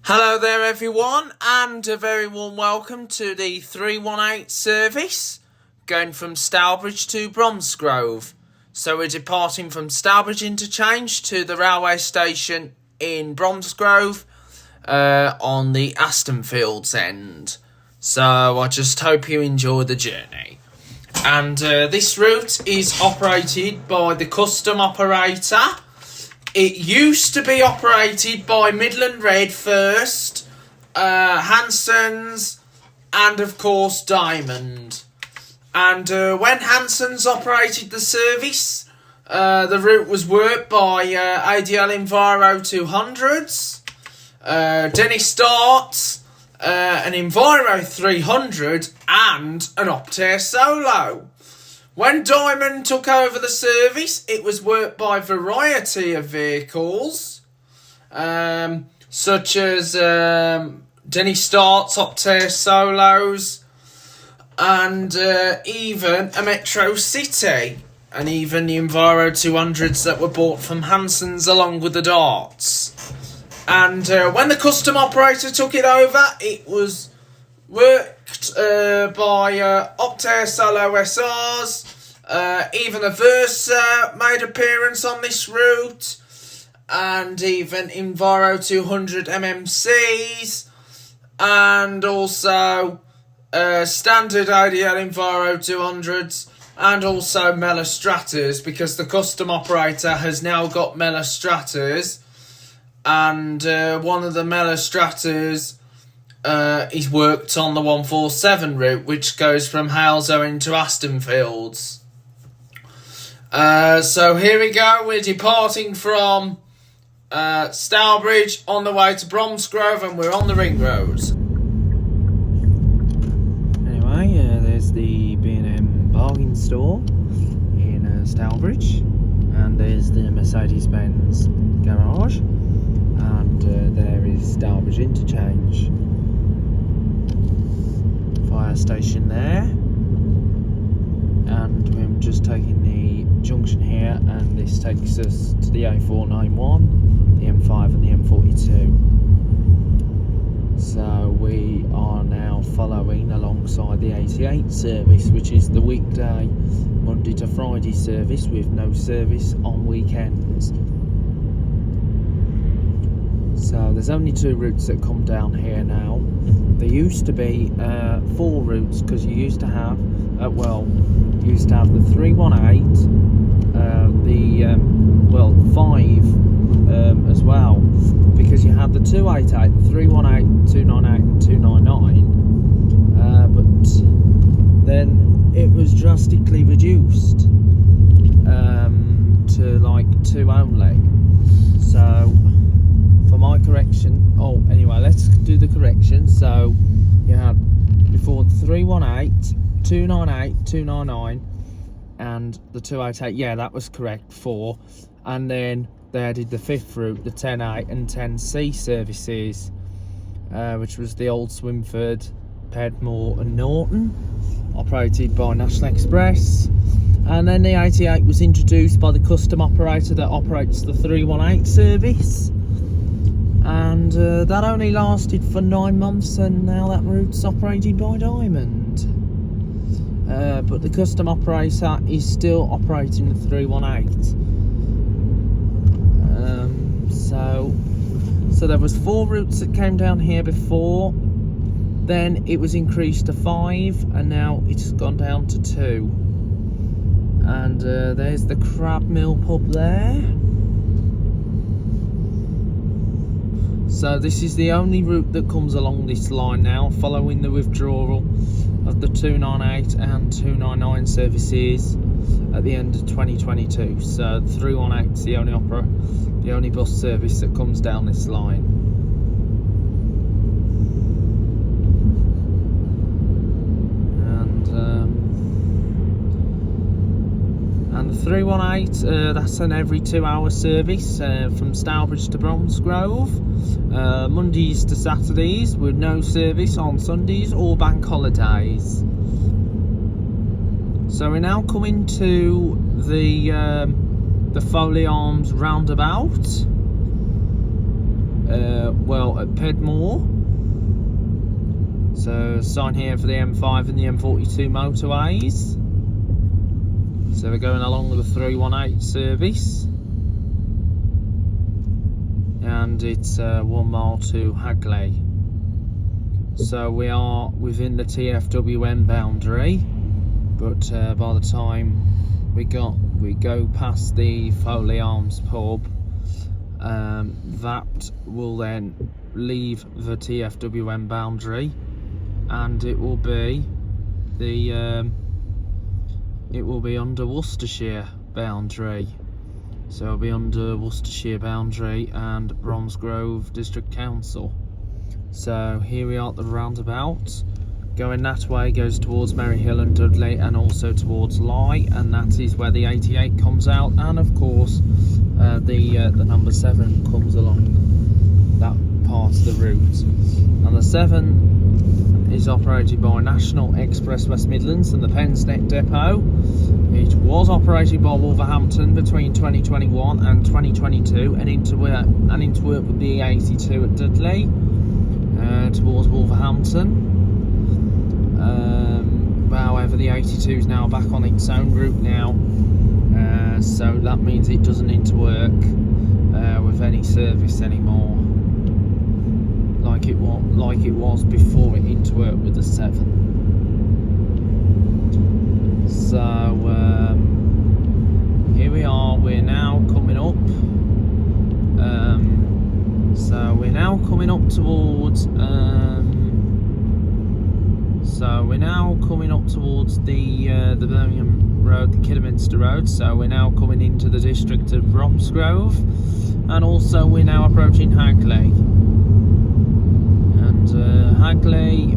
Hello there everyone, and a very warm welcome to the 318 service going from Stourbridge to Bromsgrove. So we're departing from Stourbridge interchange to the railway station in Bromsgrove on the Astonfields end. So I just hope you enjoy the journey. And this route is operated by the custom operator. It used to be operated by Midland Red first, Hanson's, and of course Diamond. And when Hanson's operated the service, the route was worked by ADL Enviro 200s, Denny Starts, an Enviro 300, and an Optare Solo. When Diamond took over the service, it was worked by a variety of vehicles, such as Denny Starts, Optare Solos, and even a Metro City, and even the Enviro 200s that were bought from Hanson's along with the Darts. And when the custom operator took it over, it was worked by Optare Solo SRs, even a Versa made appearance on this route, and even Enviro 200 MMCs, and also standard ADL Enviro 200s, and also Mellor Stratas, because the custom operator has now got Mellor Stratas, and one of the Mellor Stratas he's worked on the 147 route, which goes from Haleslow into Astonfields. So here we go, we're departing from Stourbridge on the way to Bromsgrove, and we're on the ring roads. Anyway, there's the B&M bargain store in Stourbridge, and there's the Mercedes-Benz garage, and there is Stourbridge interchange. Fire station there, and we're just taking the junction here, and this takes us to the A491, the M5 and the M42. So we are now following alongside the 88 service, which is the weekday Monday to Friday service with no service on weekends. So there's only two routes that come down here now. There used to be 4 routes, because you used to have the 318, the 5 as well, because you had the 288, the 318, 298 and 299, but then it was drastically reduced to like 2 only. So for my correction, anyway, let's do the correction. So you had before the 318, 298, 299 and the 288, yeah, that was correct, 4. And then they added the 5th route, the 10A and 10C services, which was the old Swinford, Pedmore and Norton, operated by National Express. And then the 88 was introduced by the custom operator that operates the 318 service, and that only lasted for 9 months, and now that route's operated by Diamond. But the custom operator is still operating the 318. So there was 4 routes that came down here before, then it was increased to 5, and now it's gone down to 2. And there's the Crab Mill pub there. So this is the only route that comes along this line now, following the withdrawal of the 298 and 299 services at the end of 2022. So 318 is the only bus service that comes down this line. And the 318, that's an every 2-hour service from Stourbridge to Bromsgrove, Mondays to Saturdays, with no service on Sundays or bank holidays. So we're now coming to the Foley Arms roundabout, at Pedmore. So sign here for the M5 and the M42 motorways. So we're going along with the 318 service, and it's 1 mile to Hagley. So we are within the TFWM boundary, but by the time we go past the Foley Arms pub, that will then leave the TFWM boundary, and it will be under Worcestershire boundary. So it'll be under Worcestershire boundary and Bromsgrove District Council. So here we are at the roundabout. Going that way goes towards Maryhill and Dudley, and also towards Lye, and that is where the 88 comes out, and of course the number 7 comes along that part of the route. And the 7 is operated by National Express West Midlands and the Pensnet Depot. It was operated by Wolverhampton between 2021 and 2022, and into work with the 82 at Dudley towards Wolverhampton. However, the 82 is now back on its own route now, so that means it doesn't interwork with any service anymore, like it was before it interworked with the 7. So here we are. We're now coming up. Towards the Birmingham Road, the Kidderminster Road. So we're now coming into the district of Bromsgrove, and also we're now approaching Hagley. And Hagley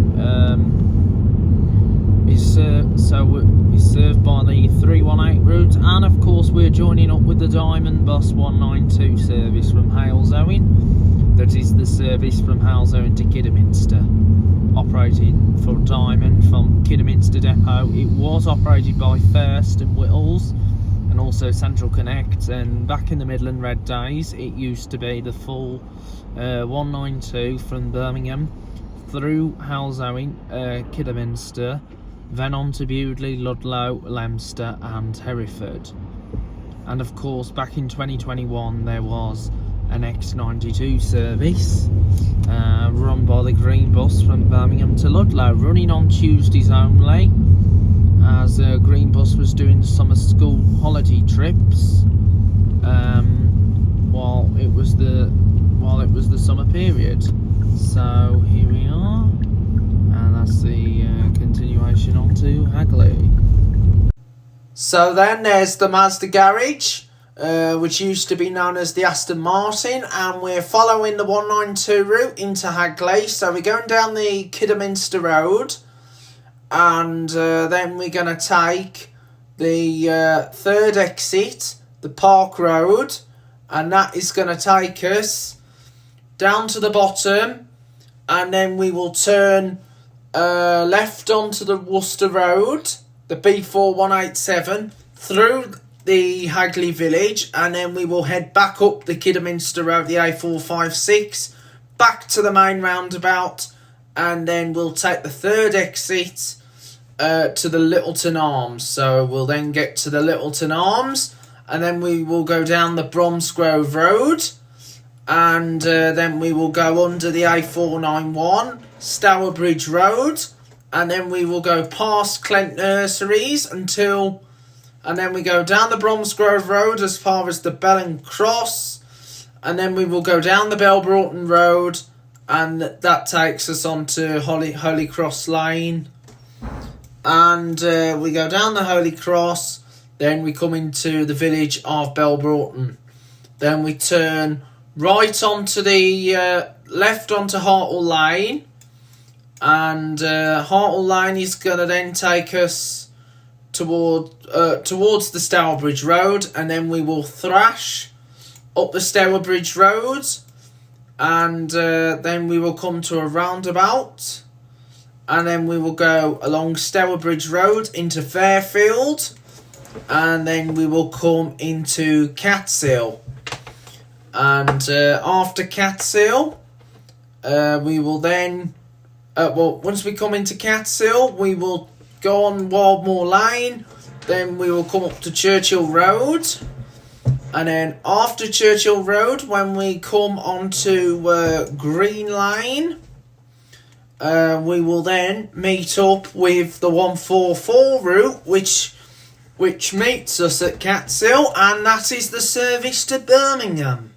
is served by the 318 route, and of course we're joining up with the Diamond Bus 192 service from Halesowen. That is the service from Halesowen to Kidderminster, operating for Diamond from Kidderminster Depot. It was operated by First and Whittles, and also Central Connect, and back in the Midland Red days it used to be the full 192 from Birmingham through Halesowen, Kidderminster, then on to Bewdley, Ludlow, Leominster and Hereford. And of course back in 2021 there was an X92 service run by the Green Bus from Birmingham to Ludlow, running on Tuesdays only, as Green Bus was doing summer school holiday trips while it was the summer period. So here we are, and that's the continuation on to Hagley. So then there's the Mazda garage, which used to be known as the Aston Martin, and we're following the 192 route into Hagley. So we're going down the Kidderminster Road, and then we're going to take the third exit, the Park Road, and that is going to take us down to the bottom, and then we will turn left onto the Worcester Road, the B4187, through the Hagley village, and then we will head back up the Kidderminster Road, the A456, back to the main roundabout, and then we'll take the third exit to the Littleton Arms. So we'll then get to the Littleton Arms, and then we will go down the Bromsgrove Road, and then we will go under the A491, Stourbridge Road, and then we will go past Clent Nurseries and then we go down the Bromsgrove Road as far as the Bell and Cross, and then we will go down the Belbroughton Road, and that takes us on to Holy Cross Lane. And we go down the Holy Cross, then we come into the village of Belbroughton. Then we turn right onto the left onto Hartle Lane, and Hartle Lane is going to then take us towards the Stourbridge Road, and then we will thrash up the Stourbridge Road, and then we will come to a roundabout, and then we will go along Stourbridge Road into Fairfield, and then we will come into Catsill. And after Catsill, we will then... once we come into Catsill, we will go on Wildmoor Lane. Then we will come up to Churchill Road. And then after Churchill Road, when we come onto Green Lane, we will then meet up with the 144 route, which meets us at Catsill, and that is the service to Birmingham.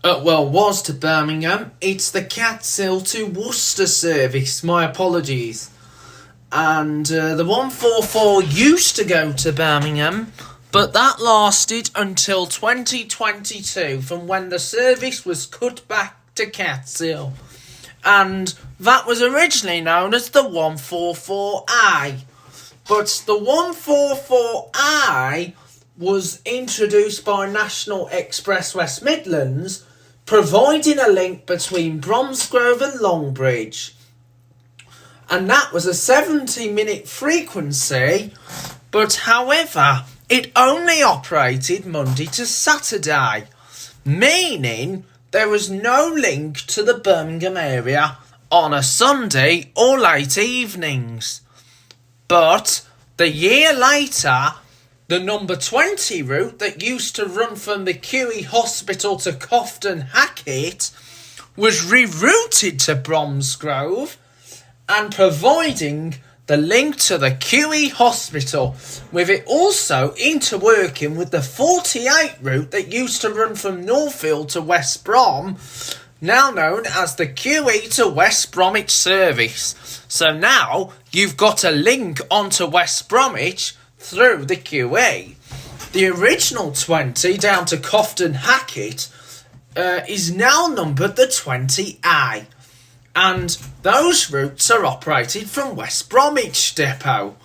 Was to Birmingham. It's the Catsill to Worcester service. My apologies. And the 144 used to go to Birmingham, but that lasted until 2022, from when the service was cut back to Catsill. And that was originally known as the 144I. But the 144I was introduced by National Express West Midlands, providing a link between Bromsgrove and Longbridge. And that was a 70-minute frequency, but however, it only operated Monday to Saturday, meaning there was no link to the Birmingham area on a Sunday or late evenings. But the year later, the number 20 route that used to run from the QE Hospital to Cofton Hackett was rerouted to Bromsgrove and providing the link to the QE Hospital, with it also interworking with the 48 route that used to run from Northfield to West Brom, now known as the QE to West Bromwich service. So now you've got a link onto West Bromwich through the QE. The original 20 down to Cofton Hackett is now numbered the 20A. And those routes are operated from West Bromwich Depot.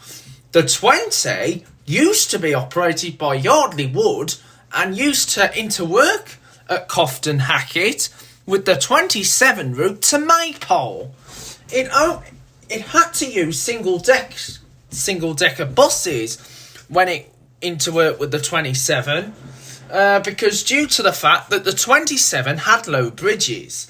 The 20 used to be operated by Yardley Wood and used to interwork at Cofton Hackett with the 27 route to Maypole. It had to use single-decker buses when it interworked with the 27 because due to the fact that the 27 had low bridges.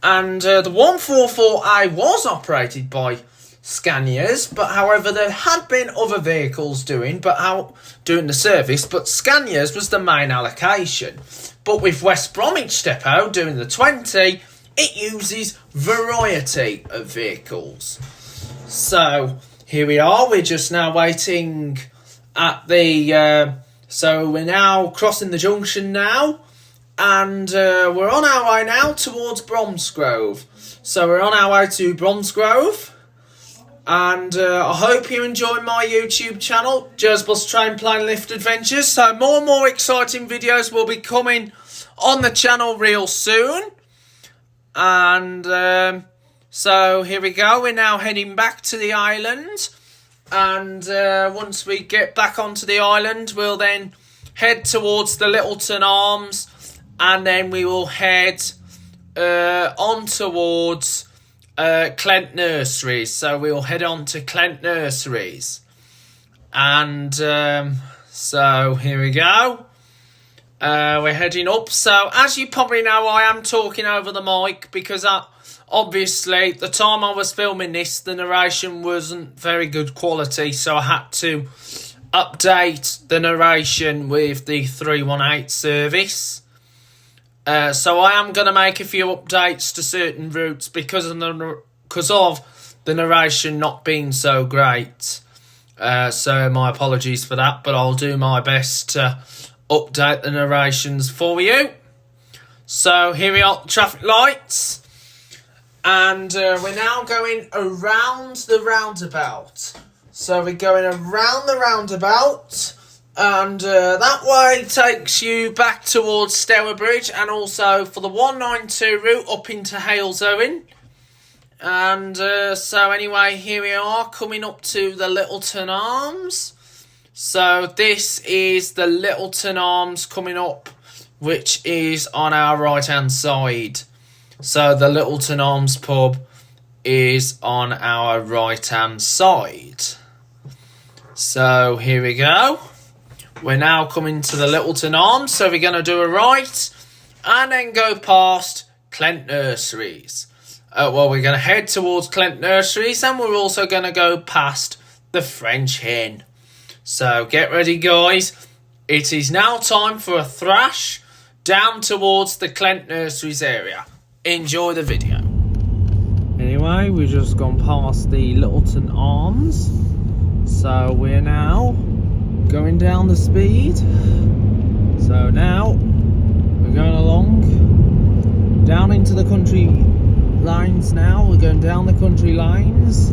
And the 144I was operated by Scanias, but however there had been other vehicles doing the service, but Scanias was the main allocation. But with West Bromwich Depot doing the 20, it uses variety of vehicles. So here we are, we're just now waiting at the... so we're now crossing the junction now. And we're on our way now towards Bromsgrove. So we're on our way to Bromsgrove. And I hope you enjoy my YouTube channel, Jersbus Train Plane Lift Adventures. So more and more exciting videos will be coming on the channel real soon. And so here we go. We're now heading back to the island. And once we get back onto the island, we'll then head towards the Littleton Arms. And then we will head on towards Clent Nurseries. So we'll head on to Clent Nurseries. And so here we go. We're heading up. So as you probably know, I am talking over the mic because obviously the time I was filming this, the narration wasn't very good quality. So I had to update the narration with the 318 service. So I am going to make a few updates to certain routes because of the narration not being so great. So my apologies for that, but I'll do my best to update the narrations for you. So here we are at the traffic lights. And we're now going around the roundabout. So we're going around the roundabout. And that way takes you back towards Stourbridge and also for the 192 route up into Halesowen. And so anyway, here we are coming up to the Littleton Arms. So this is the Littleton Arms coming up, which is on our right hand side. So the Littleton Arms pub is on our right hand side. So here we go. We're now coming to the Littleton Arms, so we're going to do a right, and then go past Clent Nurseries. Well, we're going to head towards Clent Nurseries, and we're also going to go past the French Hen. So get ready, guys. It is now time for a thrash down towards the Clent Nurseries area. Enjoy the video. Anyway, we've just gone past the Littleton Arms, so we're now going down the speed. So now we're going along down into the country lines. Now we're going down the country lines,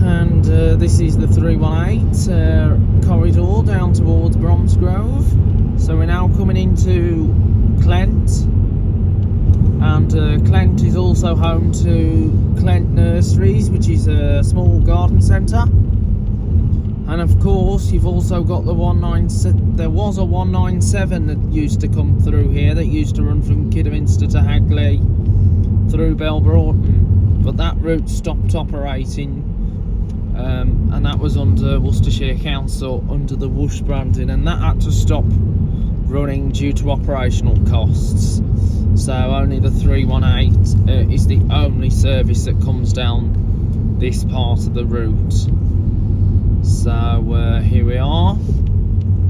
and this is the 318 corridor down towards Bromsgrove. So we're now coming into Clent, and Clent is also home to Clent Nurseries, which is a small garden centre. And of course, you've also got the 197. There was a 197 that used to come through here, that used to run from Kidderminster to Hagley through Belbroughton, but that route stopped operating, and that was under Worcestershire Council under the Whoosh branding, and that had to stop running due to operational costs. So only the 318 is the only service that comes down this part of the route. So here we are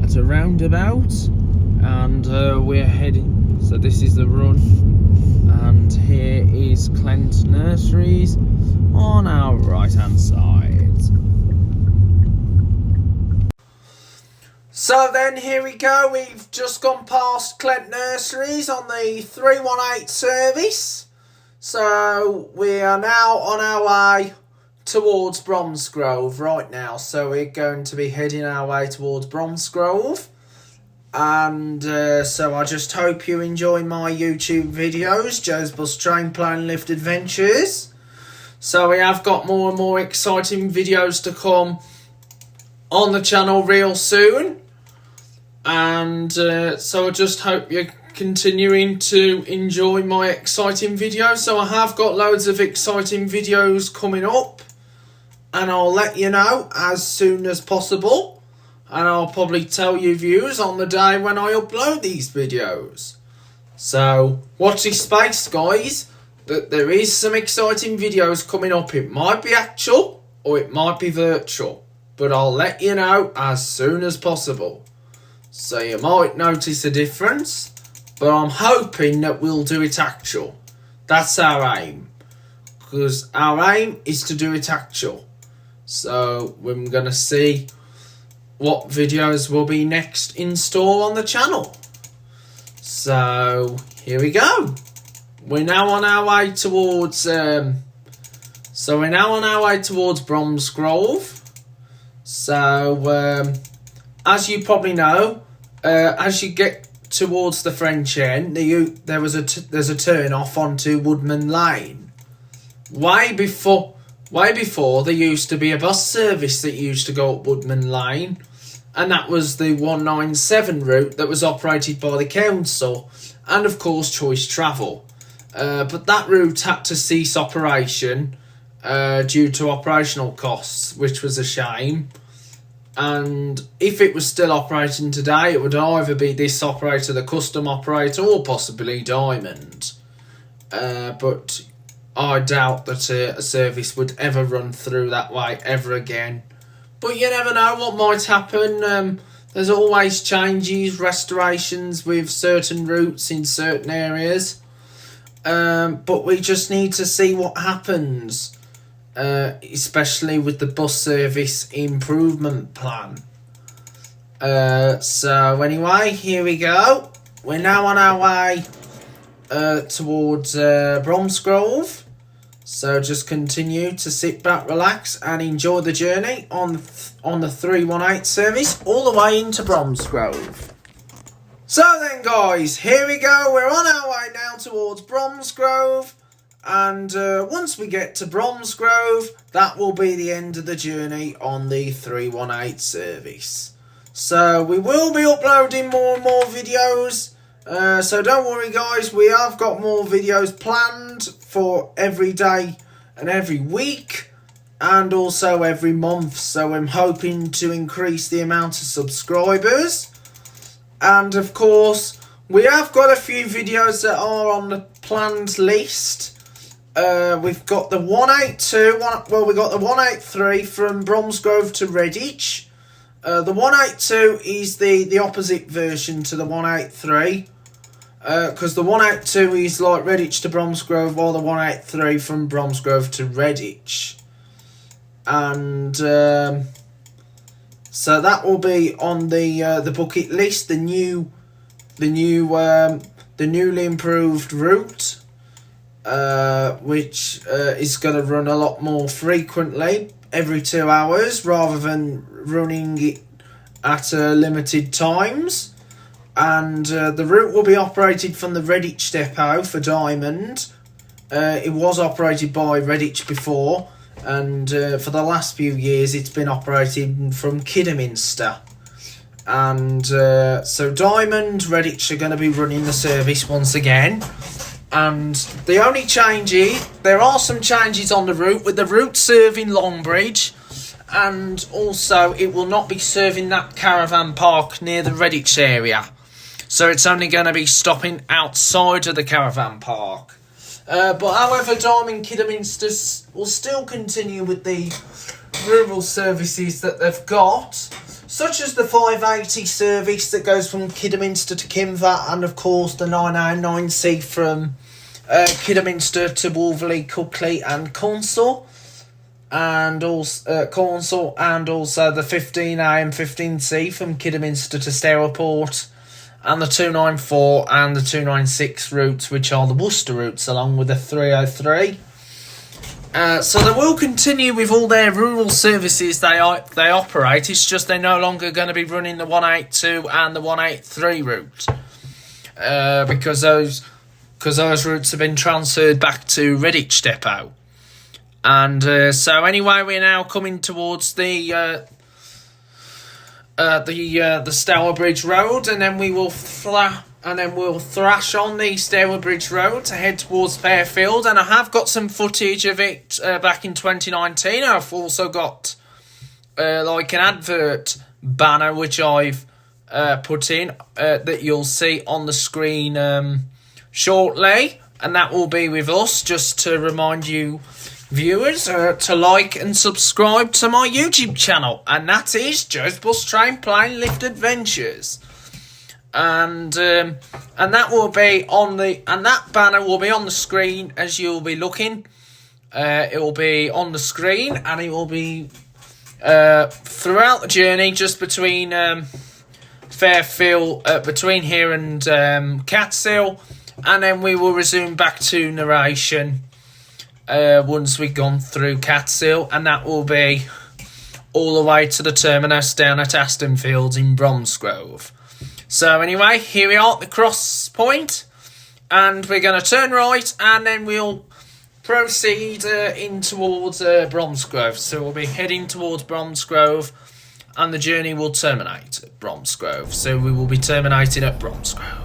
at a roundabout, and we're heading. So this is the run, and here is Clent Nurseries on our right hand side. So then here we go. We've just gone past Clent Nurseries on the 318 service. So we are now on our way towards Bromsgrove right now. So we're going to be heading our way towards Bromsgrove, and so I just hope you enjoy my YouTube videos, Joe's Bus Train Plane Lift Adventures. So we have got more and more exciting videos to come on the channel real soon, and so I just hope you're continuing to enjoy my exciting videos. So I have got loads of exciting videos coming up, and I'll let you know as soon as possible, and I'll probably tell you viewers on the day when I upload these videos. So watch this space, guys, that there is some exciting videos coming up. It might be actual or it might be virtual, but I'll let you know as soon as possible. So you might notice a difference, but I'm hoping that we'll do it actual. That's our aim, because our aim is to do it actual. So we're going to see what videos will be next in store on the channel. So here we go. We're now on our way towards Bromsgrove. So as you probably know, as you get towards the French End, there's a turn off onto Woodman Lane. Way before there used to be a bus service that used to go up Woodman Lane, and that was the 197 route that was operated by the council and of course Choice Travel. But that route had to cease operation due to operational costs, which was a shame. And if it was still operating today, it would either be this operator, the custom operator, or possibly Diamond. But I doubt that a service would ever run through that way ever again. But you never know what might happen. There's always changes, restorations with certain routes in certain areas. But we just need to see what happens, especially with the bus service improvement plan. So anyway, here we go. We're now on our way towards Bromsgrove. So just continue to sit back, relax, and enjoy the journey on the 318 service all the way into Bromsgrove. So then, guys, here we go. We're on our way now towards Bromsgrove, and once we get to Bromsgrove, that will be the end of the journey on the 318 service. So we will be uploading more and more videos. So don't worry, guys, we have got more videos planned for every day and every week, and also every month. So I'm hoping to increase the amount of subscribers, and of course We have got a few videos that are on the planned list. We've got the 182, we've got the 183 from Bromsgrove to Redditch. The 182 is the opposite version to the 183. Because the 182 is like Redditch to Bromsgrove, while the 183 from Bromsgrove to Redditch. And so that will be on the bucket list, the newly improved route, which is going to run a lot more frequently, every 2 hours, rather than running it at limited times. And the route will be operated from the Redditch depot for Diamond. It was operated by Redditch before, and for the last few years it's been operated from Kidderminster. And so Diamond, Redditch are going to be running the service once again. And the only change is, there are some changes on the route, with the route serving Longbridge, and also it will not be serving that caravan park near the Redditch area. So it's only going to be stopping outside of the caravan park. But however, Diamond Kidderminster will still continue with the rural services that they've got, such as the 580 service that goes from Kidderminster to Kimva, and of course the 909C from Kidderminster to Wolverley, Cuckley and Cornsall, and also the 15A and 15C from Kidderminster to Stourport, and the 294 and the 296 routes, which are the Worcester routes, along with the 303. So they will continue with all their rural services they operate. It's just they're no longer going to be running the 182 and the 183 route, because those routes have been transferred back to Redditch depot. And so anyway, we're now coming towards the Stourbridge Road, and then we'll thrash on the Stourbridge Road to head towards Fairfield. And I have got some footage of it back in 2019. I've also got like an advert banner which I've put in that you'll see on the screen shortly, and that will be with us, just to remind you viewers to like and subscribe to my YouTube channel, and that is Joe's Bus Train Plane Lift Adventures. And that will be on that banner will be on the screen as you'll be looking. It will be on the screen, and it will be throughout the journey, just between Fairfield, between here and Catsill, and then we will resume back to narration once we've gone through Catsill, and that will be all the way to the terminus down at Aston Fields in Bromsgrove. So anyway, here we are at the cross point, and we're going to turn right, and then we'll proceed in towards Bromsgrove. So we'll be heading towards Bromsgrove, and the journey will terminate at Bromsgrove. So we will be terminating at Bromsgrove.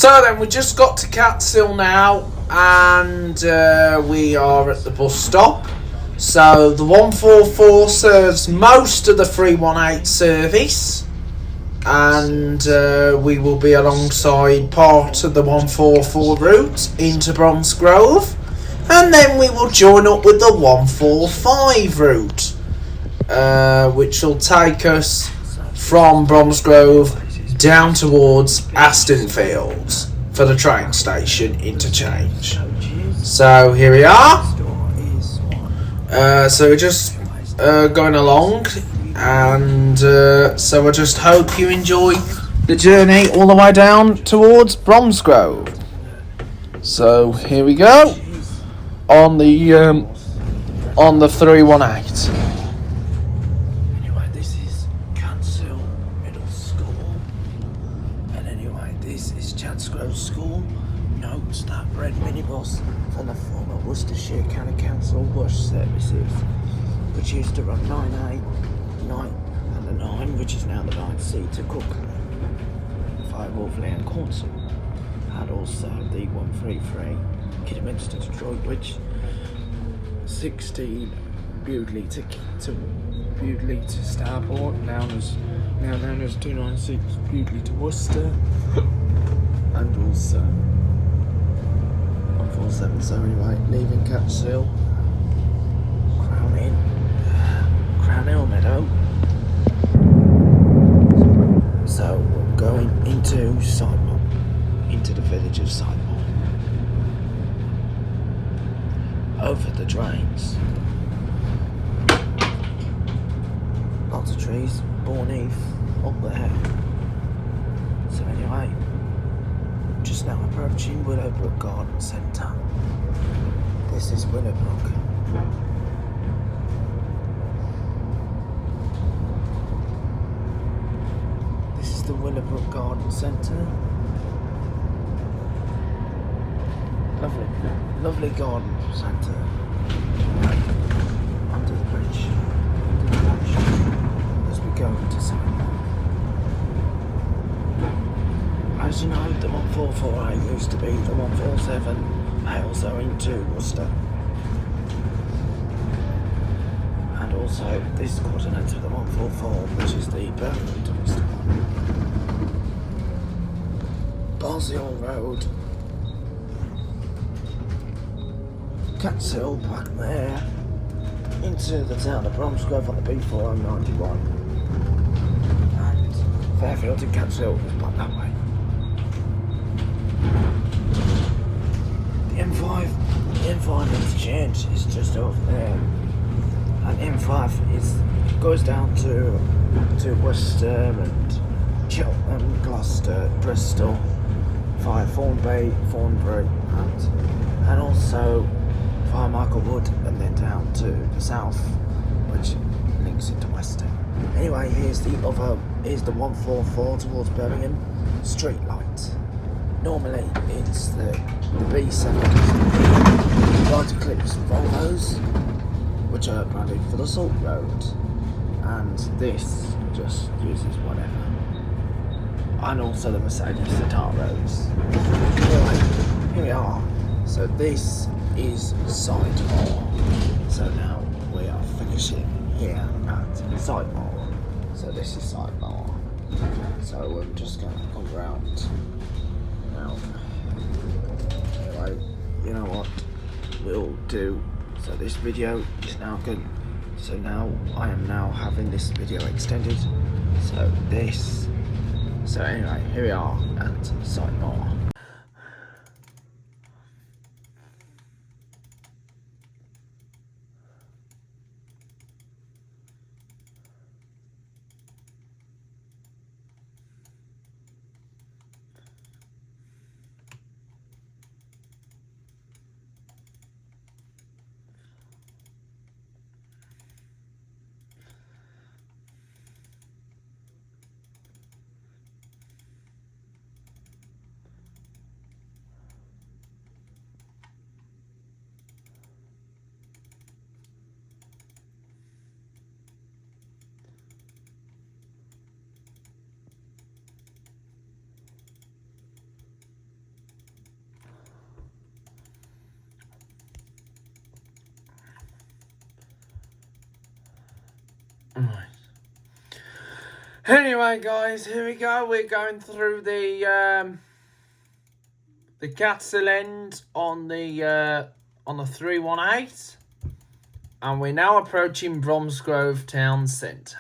So then, we just got to Catsill now, and we are at the bus stop. So the 144 serves most of the 318 service, and we will be alongside part of the 144 route into Bromsgrove, and then we will join up with the 145 route, which will take us from Bromsgrove down towards Aston Fields for the train station interchange. So here we are. So we're just going along, and so I just hope you enjoy the journey all the way down towards Bromsgrove. So here we go on the 318. Anyway, this is Catsill Middle School, and anyway, this is Chatsgrove School. Note that red minibus from the former Worcestershire County Council bus services, which used to run 9A, 9 and the 9, which is now the 9C to Crooklyn, via Wolverley and Cornsall, and also the 133 Kidderminster to Droitwich, 16 Bewdley to Stourbridge, now known as 296 Bewdley to Worcester, and also 147. So anyway, leaving Catsill, Crown Hill Meadow. So we're going into Sidemore, into the village of Sidemore, over the drains. Lots of trees, Bourneath, up there. So anyway, just now approaching Willowbrook Garden Centre. This is Willowbrook. This is the Willowbrook Garden Centre. Lovely garden centre. Under the bridge. As we go into Sidemore. As you know, the 144A used to be the 147, also into Worcester. And also this coordinate of the 144, which is the Birmingham to Worcester one. Barnsley Road. Catsill back there. Into the town of Bromsgrove on the B4091. And Fairfield to Catsill is back that way. The M5 interchange is just over there, and M5 goes down to Worcester and Cheltenham, Gloucester, Bristol, via Thornbury, and also via Michaelwood, and then down to the south, which links into Weston. Anyway, here's the 144 towards Birmingham street light. Normally it's the B7 Light Eclipse Volvos, which are branded for the Salt Road, and this just uses whatever. And also the Mercedes the tar roads. Anyway, here we are. So this is Sidemore. So now we are finishing here at Sidemore. So this is Sidemore. So we're just going to come round. Now, anyway, you know what we'll do. So this video is now good. So now I am now having this video extended. So anyway, here we are at Sidemore. Right. Anyway, guys, here we go. We're going through the Castle End on the 318, and we're now approaching Bromsgrove town centre.